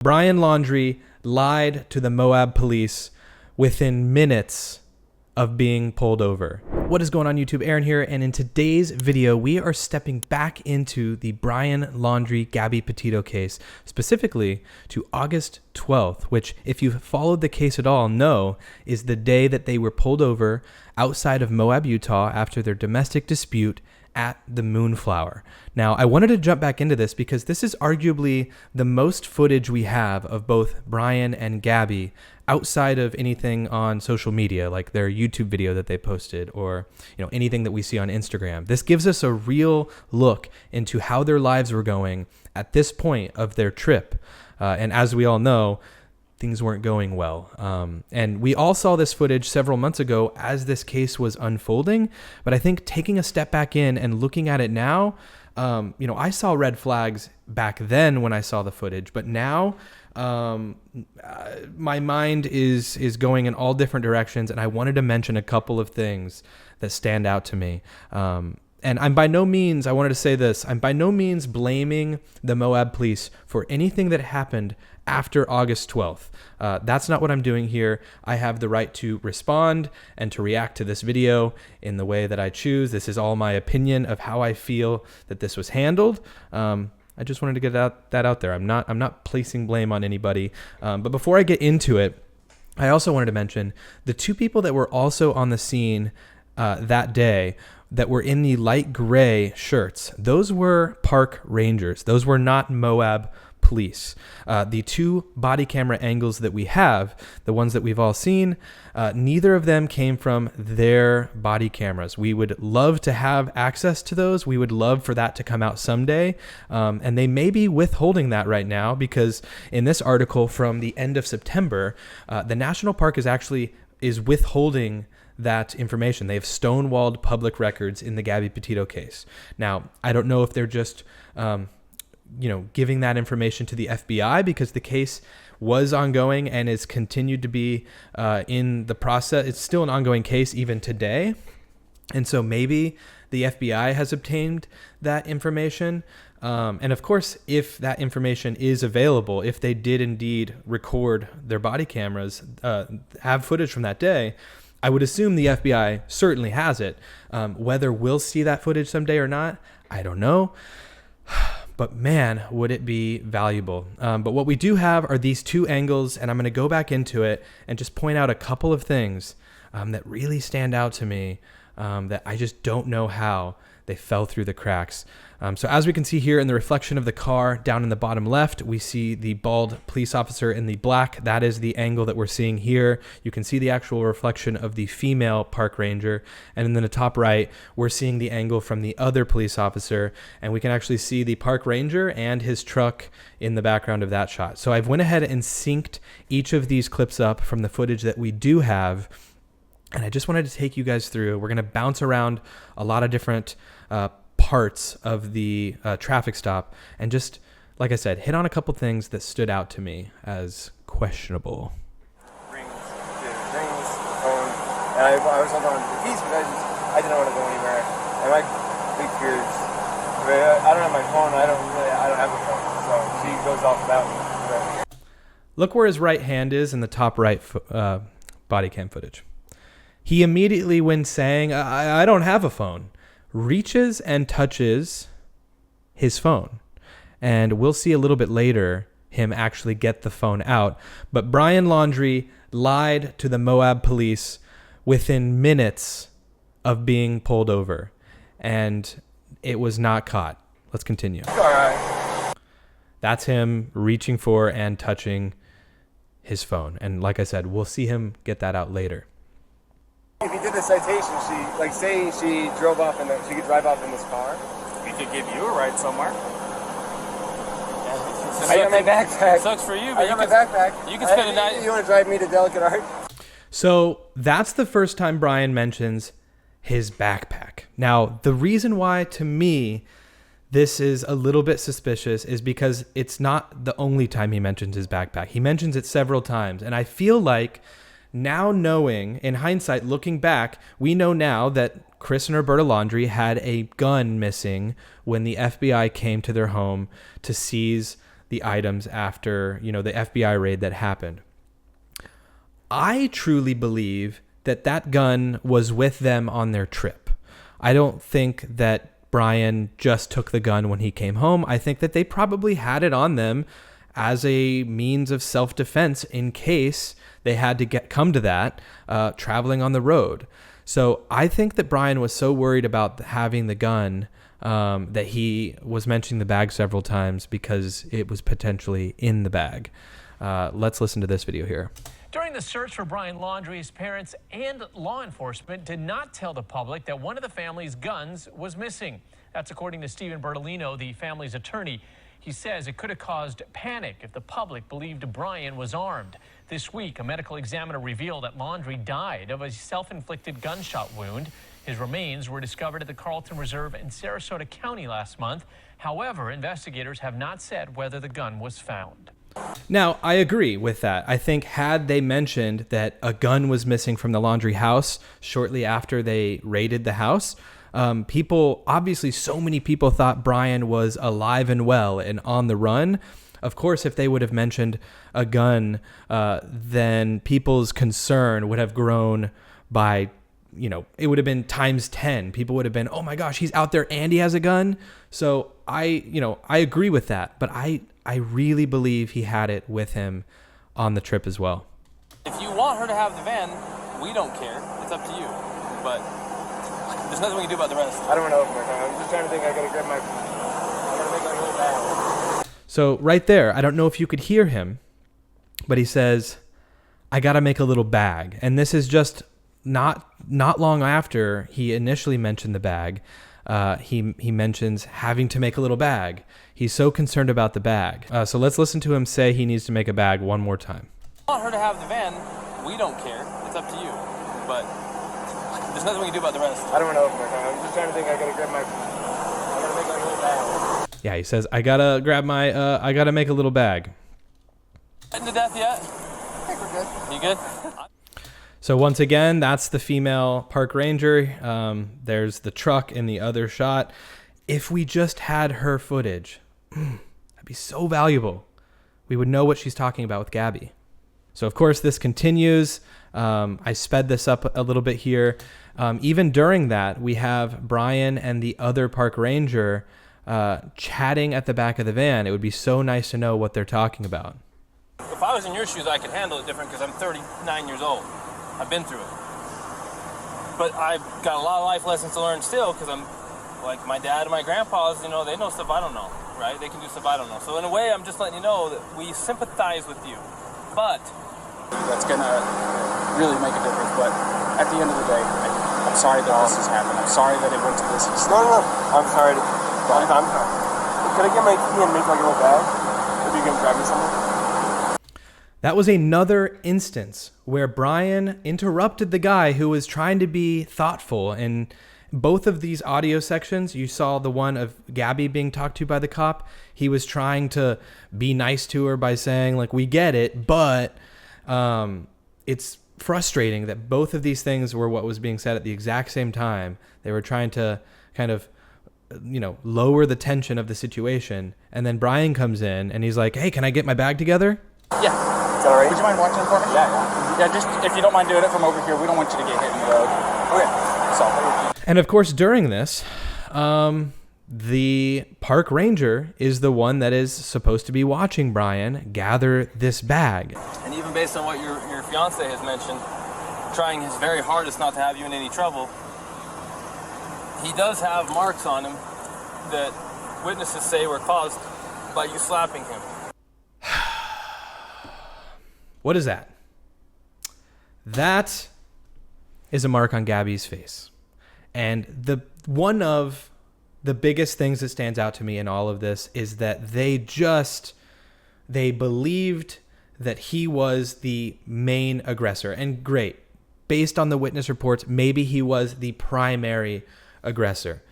Brian Laundrie lied to the Moab police within minutes of being pulled over. What is going on, YouTube? Aaron here, and in today's video, we are stepping back into the Brian Laundrie Gabby Petito case, specifically to August 12th, which, if you've followed the case at all, know is the day that they were pulled over outside of Moab, Utah, after their domestic dispute at the Moonflower. Now, I wanted to jump back into this because this is arguably the most footage we have of both Brian and Gabby outside of anything on social media, like their YouTube video that they posted, or anything that we see on Instagram. This gives us a real look into how their lives were going at this point of their trip. And as we all know, things weren't going well. And we all saw this footage several months ago as this case was unfolding. But I think taking a step back in and looking at it now, I saw red flags back then when I saw the footage. But now my mind is going in all different directions. And I wanted to mention a couple of things that stand out to me. And I'm by no means, I wanted to say this, I'm by no means blaming the Moab police for anything that happened after August 12th. That's not what I'm doing here. I have the right to respond and to react to this video in the way that I choose. This is all my opinion of how I feel that this was handled. I just wanted to get that out there. I'm not placing blame on anybody. But before I get into it, I also wanted to mention the two people that were also on the scene that day that were in the light gray shirts. Those were park rangers. Those were not Moab police. The two body camera angles that we have, the ones that we've all seen, neither of them came from their body cameras. We would love to have access to those. We would love for that to come out someday. And they may be withholding that right now because in this article from the end of September, the national park is withholding that information. They've stonewalled public records in the Gabby Petito case. Now, I don't know if they're just, giving that information to the FBI because the case was ongoing and is continued to be in the process. It's still an ongoing case even today. And so maybe the FBI has obtained that information. And of course, if that information is available, if they did indeed record their body cameras, have footage from that day, I would assume the FBI certainly has it. Whether we'll see that footage someday or not, I don't know. But man, would it be valuable. But what we do have are these two angles, and I'm going to go back into it and just point out a couple of things that really stand out to me that I just don't know how they fell through the cracks. So as we can see here in the reflection of the car down in the bottom left, we see the bald police officer in the black. That is the angle that we're seeing here. You can see the actual reflection of the female park ranger. And in the top right, we're seeing the angle from the other police officer. And we can actually see the park ranger and his truck in the background of that shot. So I've went ahead and synced each of these clips up from the footage that we do have. And I just wanted to take you guys through. We're going to bounce around a lot of different parts of the traffic stop and just, like I said, hit on a couple things that stood out to me as questionable. Rings, phone, and I was on the keys because I didn't want to go anywhere. And my big fear is, I don't have my phone. I don't have a phone, so she goes off without me. Look where his right hand is in the top right body cam footage. He immediately, when saying, I don't have a phone, reaches and touches his phone. And we'll see a little bit later him actually get the phone out. But Brian Laundrie lied to the Moab police within minutes of being pulled over. And it was not caught. Let's continue. All right. That's him reaching for and touching his phone. And like I said, we'll see him get that out later. If he did the citation, say she drove off she could drive off in this car. We could give you a ride somewhere. I got my backpack. Sucks for you, but I got my backpack. You can spend a night. You want to drive me to Delicate Art? So that's the first time Brian mentions his backpack. Now, the reason why, to me, this is a little bit suspicious is because it's not the only time he mentions his backpack. He mentions it several times, and I feel like now knowing, in hindsight, looking back, we know now that Chris and Roberta Laundrie had a gun missing when the FBI came to their home to seize the items after, you know, the FBI raid that happened. I truly believe that that gun was with them on their trip. I don't think that Brian just took the gun when he came home. I think that they probably had it on them as a means of self-defense in case they had to come to that traveling on the road. So I think that Brian was so worried about having the gun that he was mentioning the bag several times because it was potentially in the bag. Let's listen to this video here. During the search for Brian Laundrie's parents and law enforcement did not tell the public that one of the family's guns was missing. That's according to Stephen Bertolino, the family's attorney. He says it could have caused panic if the public believed Brian was armed. This week, a medical examiner revealed that Laundrie died of a self-inflicted gunshot wound. His remains were discovered at the Carlton Reserve in Sarasota County last month. However, investigators have not said whether the gun was found. Now, I agree with that. I think had they mentioned that a gun was missing from the Laundrie house shortly after they raided the house, people, obviously so many people thought Brian was alive and well and on the run. Of course, if they would have mentioned a gun, then people's concern would have grown by, you know, it would have been times 10. People would have been, oh my gosh, he's out there and he has a gun. So I agree with that, but I really believe he had it with him on the trip as well. If you want her to have the van, we don't care. It's up to you. But there's nothing we can do about the rest. I don't want to open my car. I'm just trying to think. I gotta make like a little bag. So right there, I don't know if you could hear him, but he says, I gotta make a little bag. And this is just not long after he initially mentioned the bag. He mentions having to make a little bag. He's so concerned about the bag. So let's listen to him say he needs to make a bag one more time. If you want her to have the van, we don't care. It's up to you. But there's nothing we can do about the rest. I don't want to open my car. I'm just trying to think. I gotta make like a little bag. Yeah, he says, I gotta make a little bag. Getting to death yet? I think we're good. You good? So once again, that's the female park ranger. There's the truck in the other shot. If we just had her footage, that'd be so valuable. We would know what she's talking about with Gabby. So of course this continues. I sped this up a little bit here. Even during that, we have Brian and the other park ranger chatting at the back of the van. It would be so nice to know what they're talking about. If I was in your shoes, I could handle it different because I'm 39 years old. I've been through it. But I've got a lot of life lessons to learn still because I'm like my dad and my grandpas, you know, they know stuff I don't know, right? They can do stuff I don't know. So in a way, I'm just letting you know that we sympathize with you. But that's going to really make a difference. But at the end of the day, I'm sorry that this has happened. I'm sorry that it went to this extent. No. I'm sorry. I'm sorry. Can I get my key and make like a little bag? If you can grab me something. That was another instance where Brian interrupted the guy who was trying to be thoughtful. And both of these audio sections, you saw the one of Gabby being talked to by the cop. He was trying to be nice to her by saying, like, we get it, but it's frustrating that both of these things were what was being said at the exact same time. They were trying to kind of, you know, lower the tension of the situation. And then Brian comes in and he's like, hey, can I get my bag together? Yeah. Is that all right? Would you mind watching for me? Yeah, just if you don't mind doing it from over here, we don't want you to get hit in the road. Okay. So. And of course, during this, the park ranger is the one that is supposed to be watching Brian gather this bag. and even based on what your fiance has mentioned, trying his very hardest not to have you in any trouble, he does have marks on him that witnesses say were caused by you slapping him. What is that? That is a mark on Gabby's face. And one of the biggest things that stands out to me in all of this is that they believed that he was the main aggressor. And great, based on the witness reports, maybe he was the primary aggressor.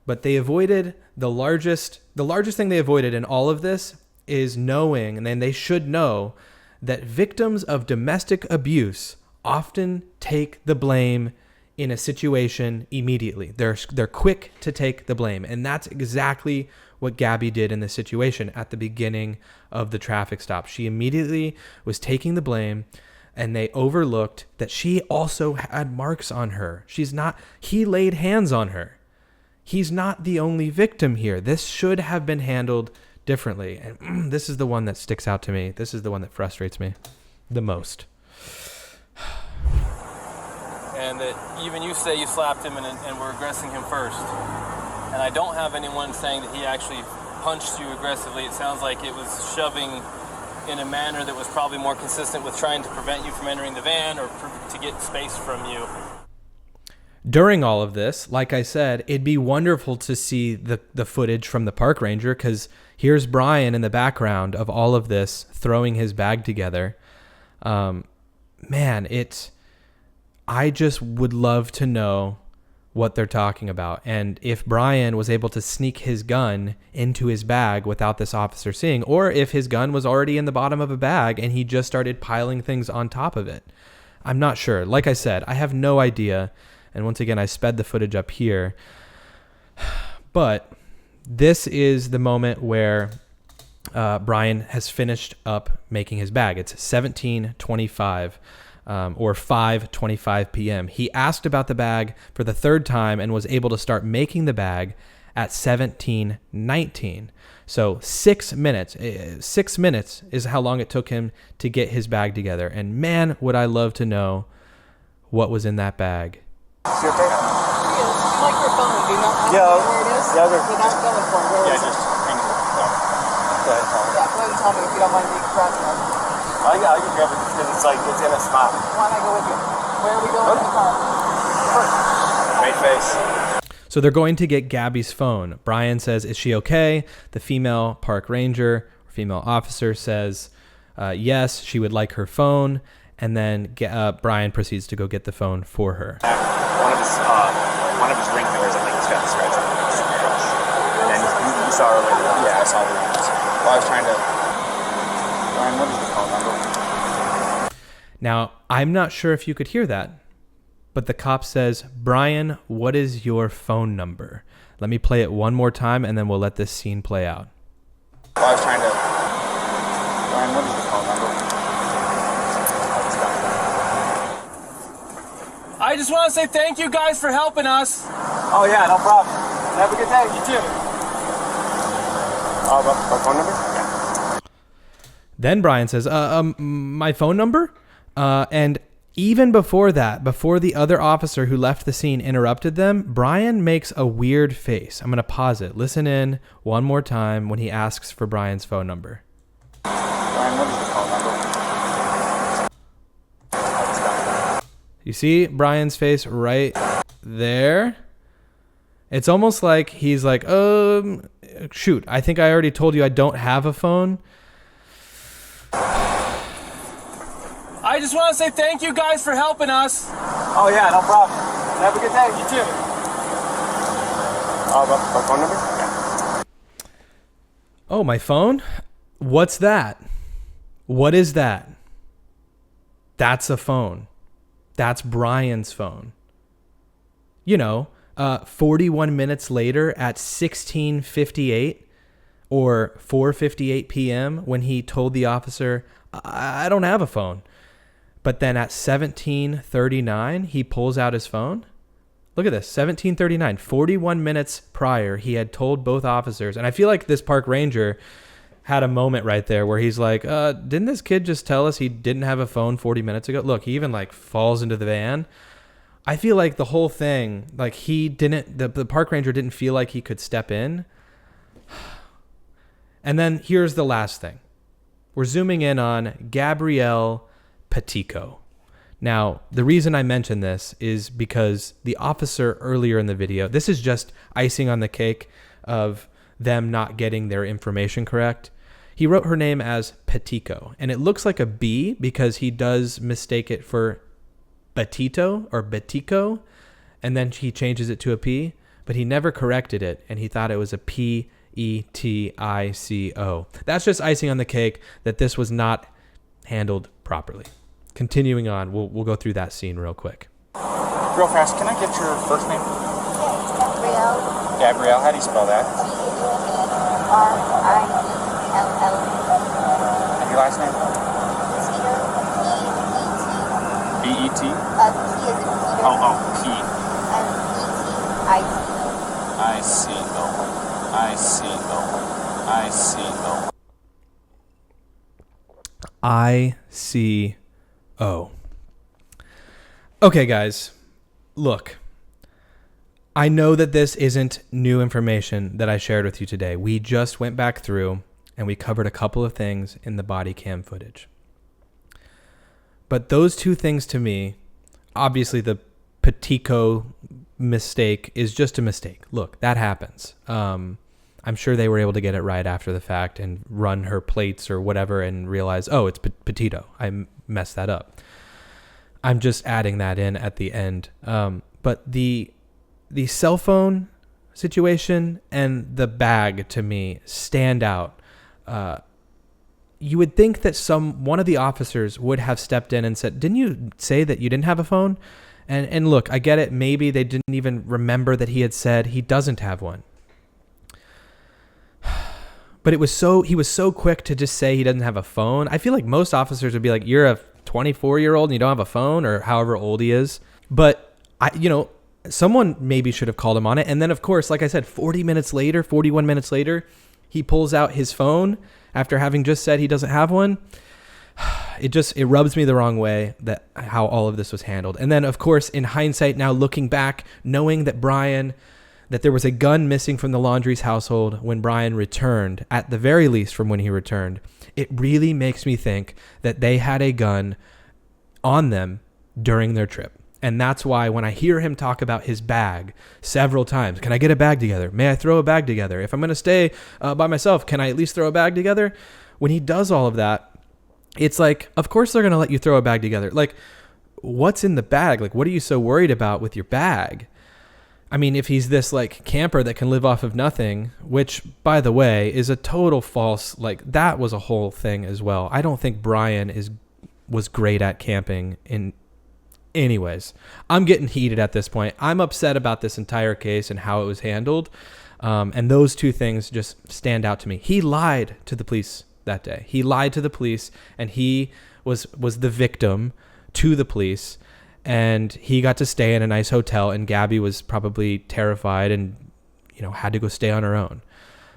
But they avoided the largest thing they avoided in all of this is knowing, and then they should know, that victims of domestic abuse often take the blame in a situation immediately. They're quick to take the blame. And that's exactly what Gabby did in this situation at the beginning of the traffic stop. She immediately was taking the blame, and they overlooked that she also had marks on her. He laid hands on her. He's not the only victim here. This should have been handled differently. And this is the one that sticks out to me. This is the one that frustrates me the most. And that even you say you slapped him and were aggressing him first. And I don't have anyone saying that he actually punched you aggressively. It sounds like it was shoving in a manner that was probably more consistent with trying to prevent you from entering the van or to get space from you. During all of this, like I said, it'd be wonderful to see the footage from the park ranger, because here's Brian in the background of all of this throwing his bag together. I just would love to know what they're talking about. And if Brian was able to sneak his gun into his bag without this officer seeing, or if his gun was already in the bottom of a bag and he just started piling things on top of it. I'm not sure. Like I said, I have no idea. And once again, I sped the footage up here. But this is the moment where Brian has finished up making his bag. It's 17:25. Or 5:25 p.m. He asked about the bag for the third time and was able to start making the bag at 17:19. So 6 minutes. 6 minutes is how long it took him to get his bag together. And man, would I love to know what was in that bag. Is it okay? Like your phone, do you not Yeah, know where it is? yeah, they're- Without going for it, where is it? just hang it. No. Go ahead, Tom. Yeah, go ahead and tell me if you don't mind me grabbing it. I can grab it because it's in a spot. Why don't I go with you? Where are we going in the car? Great face. So they're going to get Gabby's phone. Brian says, is she okay? The female park ranger, or female officer, says, yes, she would like her phone. And then Brian proceeds to go get the phone for her. One of his ring fingers, I think, has got a scratch on it. And then you saw her later. Yeah, I saw the rings. Well, I was trying to... Brian, what is the phone number? Now, I'm not sure if you could hear that, but the cop says, Brian, what is your phone number? Let me play it one more time, and then we'll let this scene play out. Well, I was trying to... Brian, what is the phone number? I just want to say thank you guys for helping us. Oh yeah, no problem. Have a good day. You too. My phone number? Yeah. Then Brian says, my phone number? And even before that, before the other officer who left the scene interrupted them, Brian makes a weird face. I'm going to pause it. Listen in one more time when he asks for Brian's phone number. Brian, what is the phone number? You see Brian's face right there? It's almost like he's like, shoot, I think I already told you I don't have a phone. I just want to say thank you guys for helping us. Oh yeah, no problem. Have a good day. You too. My phone number? Yeah. Oh, my phone? What's that? What is that? That's a phone. That's Brian's phone. 41 minutes later at 16:58 or 4:58 p.m. when he told the officer, I don't have a phone. But then at 17:39, he pulls out his phone. Look at this, 17:39, 41 minutes prior, he had told both officers. And I feel like this park ranger had a moment right there where he's like, didn't this kid just tell us he didn't have a phone 40 minutes ago? Look, he even falls into the van. I feel like the whole thing, the park ranger didn't feel like he could step in. And then here's the last thing. We're zooming in on Gabby Petito. Now, the reason I mention this is because the officer earlier in the video, this is just icing on the cake of them not getting their information correct. He wrote her name as Petito, and it looks like a B because he does mistake it for Petito or Betico, and then he changes it to a P, but he never corrected it, and he thought it was a Petico. That's just icing on the cake that this was not handled properly. Continuing on, we'll go through that scene real quick. Real fast, can I get your first name? Gabrielle. Gabrielle, how do you spell that? And your last name? B-E-T? P. I-C-O. Okay, guys, look, I know that this isn't new information that I shared with you today. We just went back through and we covered a couple of things in the body cam footage. But those two things to me, obviously the Petito mistake is just a mistake. Look, that happens. I'm sure they were able to get it right after the fact and run her plates or whatever and realize, oh, it's Petito. I messed that up. I'm just adding that in at the end. But the cell phone situation and the bag to me stand out. You would think that one of the officers would have stepped in and said, didn't you say that you didn't have a phone? And look, I get it. Maybe they didn't even remember that he had said he doesn't have one. But he was so quick to just say he doesn't have a phone. I feel like most officers would be like, you're a 24-year-old and you don't have a phone, or however old he is. But someone maybe should have called him on it. And then, of course, like I said, 41 minutes later, he pulls out his phone after having just said he doesn't have one. It rubs me the wrong way that how all of this was handled. And then, of course, in hindsight, now looking back, knowing that there was a gun missing from the Laundrie's household when Brian returned, at the very least from when he returned, it really makes me think that they had a gun on them during their trip. And that's why when I hear him talk about his bag several times, can I get a bag together? May I throw a bag together? If I'm going to stay by myself, can I at least throw a bag together? When he does all of that, it's like, of course they're going to let you throw a bag together. Like, what's in the bag? Like, what are you so worried about with your bag? I mean, if he's this like camper that can live off of nothing, which by the way is a total false, like that was a whole thing as well. I don't think Brian was great at camping anyways. I'm getting heated at this point. I'm upset about this entire case and how it was handled. And those two things just stand out to me. He lied to the police that day. He lied to the police, and he was the victim to the police. And he got to stay in a nice hotel, and Gabby was probably terrified and, had to go stay on her own.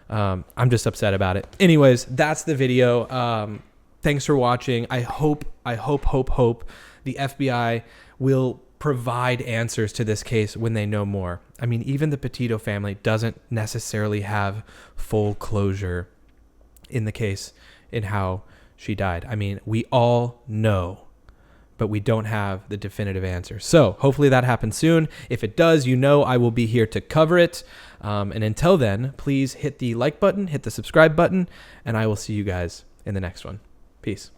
I'm just upset about it. Anyways, that's the video. Thanks for watching. I hope the FBI will provide answers to this case when they know more. I mean, even the Petito family doesn't necessarily have full closure in the case in how she died. I mean, we all know, but we don't have the definitive answer. So hopefully that happens soon. If it does, I will be here to cover it. And until then, please hit the like button, hit the subscribe button, and I will see you guys in the next one. Peace.